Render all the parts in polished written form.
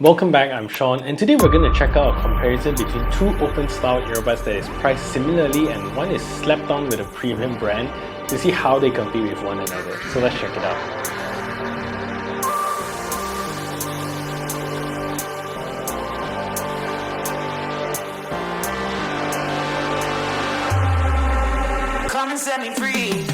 Welcome back, I'm Sean, and today we're going to check out a comparison between two open-style earbuds that is priced similarly and one is slapped on with a premium brand to see how they compete with one another. So let's check it out. Come and set me free.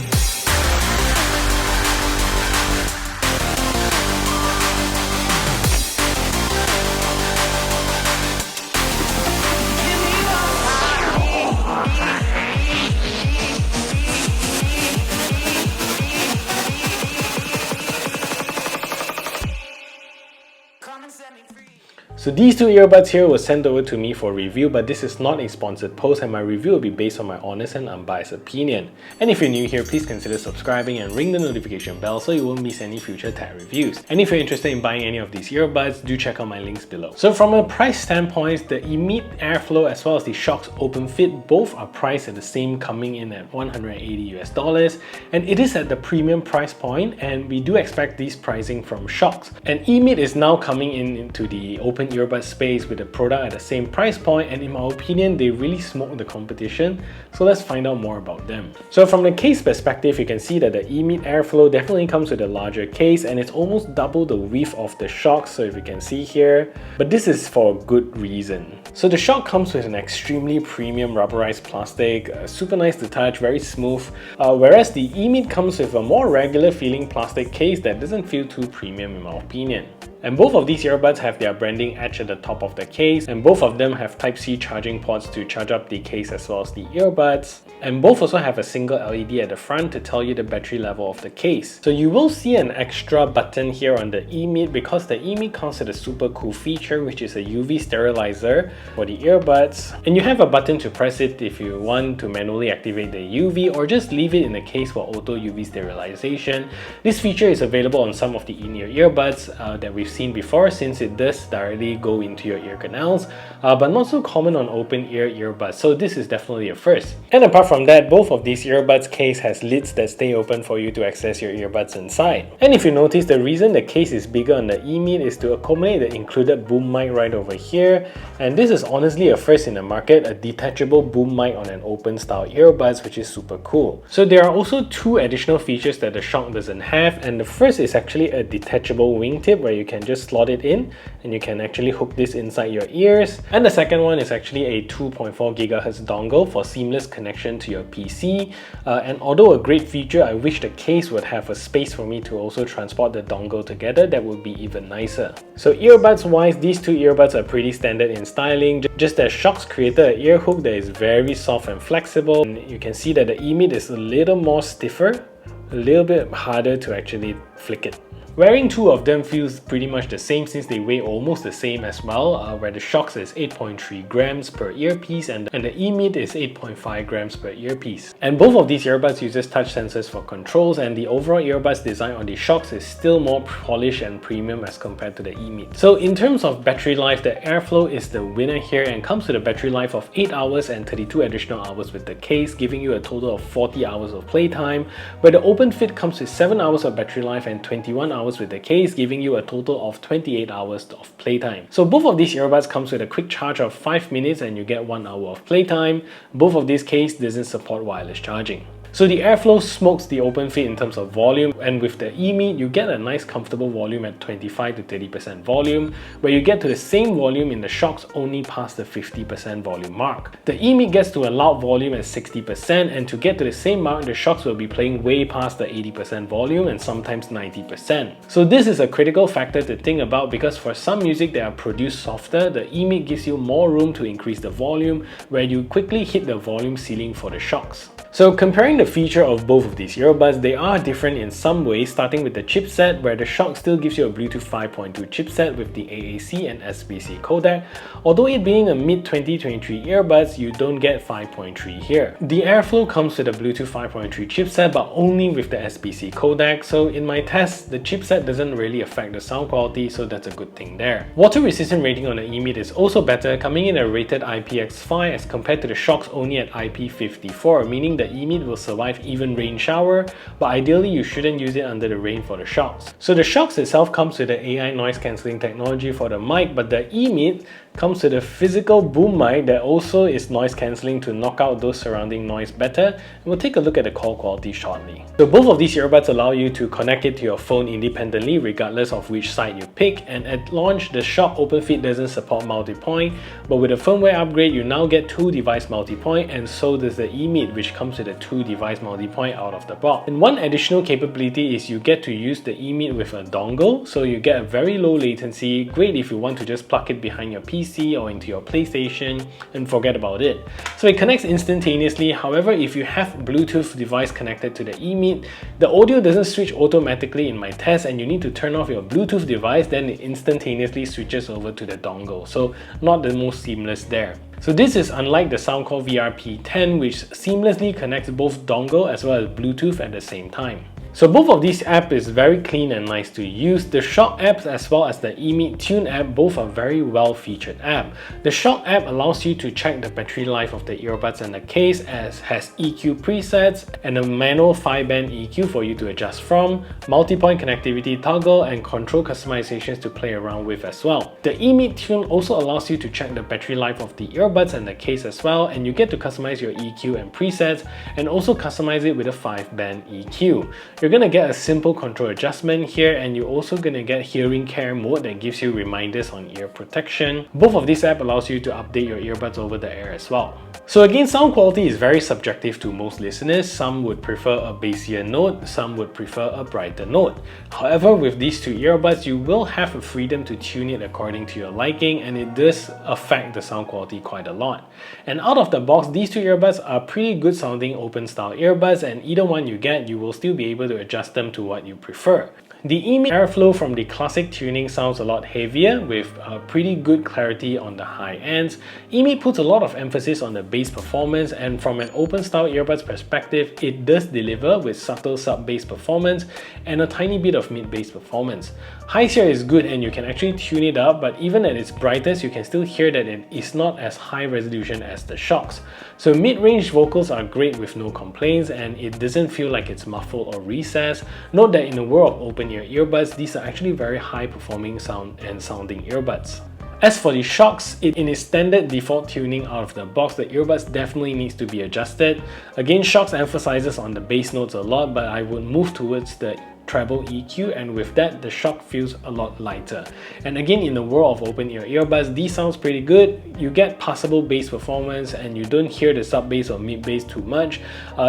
So these two earbuds here were sent over to me for review, but this is not a sponsored post and my review will be based on my honest and unbiased opinion. And if you're new here, please consider subscribing and ring the notification bell so you won't miss any future tech reviews. And if you're interested in buying any of these earbuds, do check out my links below. So from a price standpoint, the Emeet Airflow as well as the Shokz OpenFit both are priced at the same, coming in at $180 and it is at the premium price point, and we do expect these pricing from Shokz. And Emeet is now coming into the open earbud space with a product at the same price point, and in my opinion they really smoked the competition. So let's find out more about them. So from the case perspective, you can see that the Emeet Airflow definitely comes with a larger case and it's almost double the width of the Shokz, so if you can see here, but this is for a good reason. So the Shokz comes with an extremely premium rubberized plastic, super nice to touch, very smooth, whereas the Emeet comes with a more regular feeling plastic case that doesn't feel too premium in my opinion. And both of these earbuds have their branding etched at the top of the case, and both of them have Type-C charging ports to charge up the case as well as the earbuds. And both also have a single LED at the front to tell you the battery level of the case. So you will see an extra button here on the Emeet because the Emeet comes with a super cool feature, which is a UV sterilizer for the earbuds. And you have a button to press it if you want to manually activate the UV or just leave it in the case for auto UV sterilization. This feature is available on some of the in-ear earbuds that we've seen before, since it does directly go into your ear canals, but not so common on open ear earbuds, so this is definitely a first. And apart from that, both of these earbuds case has lids that stay open for you to access your earbuds inside. And if you notice, the reason the case is bigger on the Emeet is to accommodate the included boom mic right over here, and this is honestly a first in the market, a detachable boom mic on an open style earbuds, which is super cool. So there are also two additional features that the Shokz doesn't have, and the first is actually a detachable wingtip where you can just slot it in and you can actually hook this inside your ears. And the second one is actually a 2.4 GHz dongle for seamless connection to your PC. And although a great feature, I wish the case would have a space for me to also transport the dongle together. That would be even nicer. So earbuds wise, these two earbuds are pretty standard in styling, just that Shokz created an ear hook that is very soft and flexible. And you can see that the Emeet is a little more stiffer, a little bit harder to actually flick it. Wearing two of them feels pretty much the same since they weigh almost the same as well, where the Shokz is 8.3 grams per earpiece and the Emeet is 8.5 grams per earpiece. And both of these earbuds uses touch sensors for controls, and the overall earbuds design on the Shokz is still more polished and premium as compared to the Emeet. So in terms of battery life, the Airflow is the winner here and comes with a battery life of 8 hours and 32 additional hours with the case, giving you a total of 40 hours of playtime, where the OpenFit comes with 7 hours of battery life and 21 hours with the case, giving you a total of 28 hours of playtime. So both of these earbuds comes with a quick charge of 5 minutes and you get 1 hour of playtime. Both of these cases doesn't support wireless charging. So the Airflow smokes the OpenFit in terms of volume, and with the Emeet you get a nice comfortable volume at 25 to 30% volume, where you get to the same volume in the Shokz only past the 50% volume mark. The Emeet gets to a loud volume at 60%, and to get to the same mark, the Shokz will be playing way past the 80% volume and sometimes 90%. So this is a critical factor to think about, because for some music that are produced softer, the Emeet gives you more room to increase the volume, where you quickly hit the volume ceiling for the Shokz. So comparing the feature of both of these earbuds, they are different in some ways, starting with the chipset, where the Shokz still gives you a Bluetooth 5.2 chipset with the AAC and SBC codec. Although it being a mid-2023 earbuds, you don't get 5.3 here. The Airflow comes with a Bluetooth 5.3 chipset, but only with the SBC codec, so in my tests, the chipset doesn't really affect the sound quality, so that's a good thing there. Water resistant rating on the Emeet is also better, coming in at rated IPX5 as compared to the Shokz only at IP54, meaning the the EMEET will survive even rain shower, but ideally you shouldn't use it under the rain for the Shokz. So the Shokz itself comes with the AI noise cancelling technology for the mic, but the EMEET comes with a physical boom mic that also is noise cancelling to knock out those surrounding noise better, and we'll take a look at the call quality shortly. So both of these earbuds allow you to connect it to your phone independently regardless of which side you pick, and at launch the Shokz OpenFit doesn't support multi-point, but with a firmware upgrade you now get 2-device multi-point, and so does the EMEET, which comes with a 2-device multi-point out of the box. And one additional capability is you get to use the EMEET with a dongle, so you get a very low latency, great if you want to just plug it behind your PC or into your PlayStation and forget about it. So it connects instantaneously. However, if you have Bluetooth device connected to the EMEET, the audio doesn't switch automatically in my test, and you need to turn off your Bluetooth device, then it instantaneously switches over to the dongle. So not the most seamless there. So this is unlike the Soundcore VRP10, which seamlessly connects both dongle as well as Bluetooth at the same time. So both of these apps is very clean and nice to use. The Shokz apps as well as the EMEET Tune app both are very well featured app. The Shokz app allows you to check the battery life of the earbuds and the case, as has EQ presets and a manual 5-band EQ for you to adjust from, multi-point connectivity toggle, and control customizations to play around with as well. The EMEET Tune also allows you to check the battery life of the earbuds and the case as well, and you get to customize your EQ and presets and also customize it with a 5-band EQ. You're going to get a simple control adjustment here, and you're also going to get hearing care mode that gives you reminders on ear protection. Both of these apps allows you to update your earbuds over the air as well. So again, sound quality is very subjective to most listeners. Some would prefer a bassier note, some would prefer a brighter note. However, with these two earbuds, you will have a freedom to tune it according to your liking, and it does affect the sound quality quite a lot. And out of the box, these two earbuds are pretty good sounding open style earbuds, and either one you get, you will still be able to adjust them to what you prefer. The Emeet Airflow from the classic tuning sounds a lot heavier with pretty good clarity on the high ends. Emeet puts a lot of emphasis on the bass performance, and from an open style earbuds perspective, it does deliver with subtle sub-bass performance and a tiny bit of mid-bass performance. Highs here is good and you can actually tune it up, but even at its brightest, you can still hear that it is not as high resolution as the Shokz. So mid-range vocals are great with no complaints, and it doesn't feel like it's muffled or recessed. Note that in the world of open ear earbuds, these are actually very high performing sound and sounding earbuds. As for the Shokz, in its standard default tuning out of the box, the earbuds definitely needs to be adjusted. Again, Shokz emphasizes on the bass notes a lot, but I would move towards the treble EQ, and with that the Shokz feels a lot lighter. And again, in the world of open ear earbuds, these sounds pretty good. You get passable bass performance and you don't hear the sub bass or mid bass too much.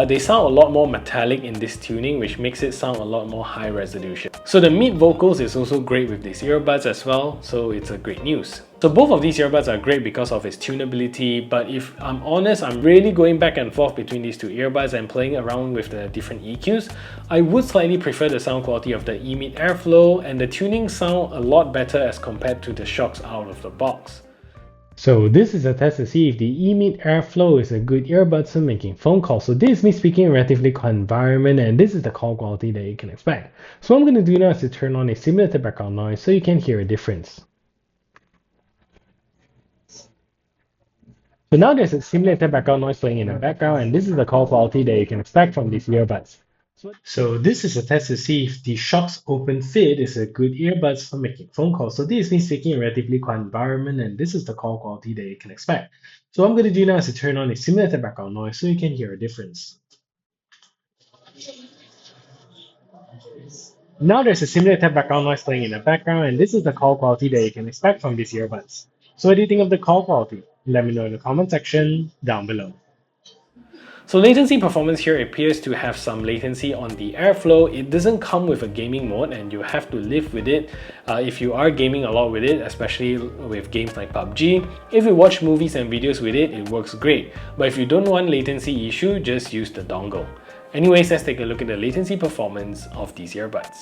They sound a lot more metallic in this tuning, which makes it sound a lot more high resolution. So the mid vocals is also great with these earbuds as well, so it's a great news. So both of these earbuds are great because of its tunability, but if I'm honest, I'm really going back and forth between these two earbuds and playing around with the different EQs. I would slightly prefer the sound quality of the Emeet Airflow, and the tuning sound a lot better as compared to the Shokz out of the box. So this is a test to see if the Emeet Airflow is a good earbud for making phone calls. So this is me speaking in a relatively quiet environment, and this is the call quality that you can expect. So what I'm going to do now is to turn on a simulated background noise so you can hear a difference. So now there's a simulated background noise playing in the background, and this is the call quality that you can expect from these earbuds. So this is a test to see if the Shokz OpenFit is a good earbuds for making phone calls. So this is me speaking in a relatively quiet environment, and this is the call quality that you can expect. So what I'm going to do now is to turn on a simulated background noise so you can hear a difference. Now there's a simulated background noise playing in the background, and this is the call quality that you can expect from these earbuds. So what do you think of the call quality? Let me know in the comment section down below. So latency performance here appears to have some latency on the Airflow. It doesn't come with a gaming mode, and you have to live with it if you are gaming a lot with it, especially with games like PUBG. If you watch movies and videos with it, it works great. But if you don't want latency issue, just use the dongle. Anyways, let's take a look at the latency performance of these earbuds.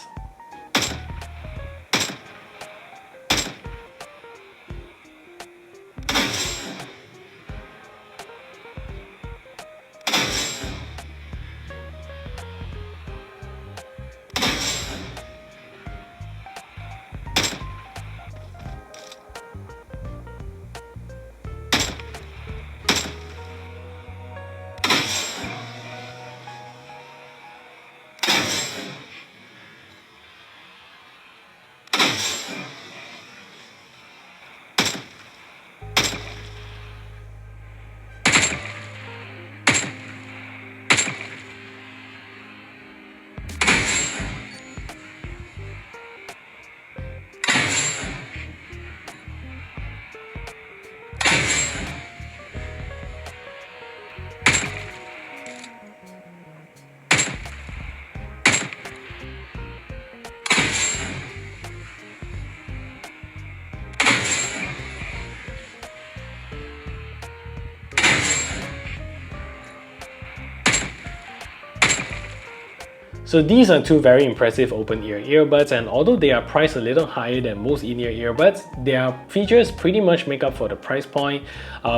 So these are two very impressive open ear earbuds, and although they are priced a little higher than most in-ear earbuds, their features pretty much make up for the price point.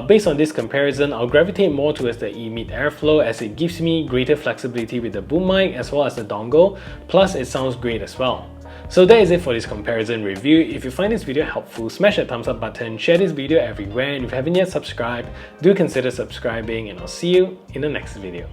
Based on this comparison, I'll gravitate more towards the Emeet Airflow as it gives me greater flexibility with the boom mic as well as the dongle, plus it sounds great as well. So that is it for this comparison review. If you find this video helpful, smash that thumbs up button, share this video everywhere, and if you haven't yet subscribed, do consider subscribing, and I'll see you in the next video.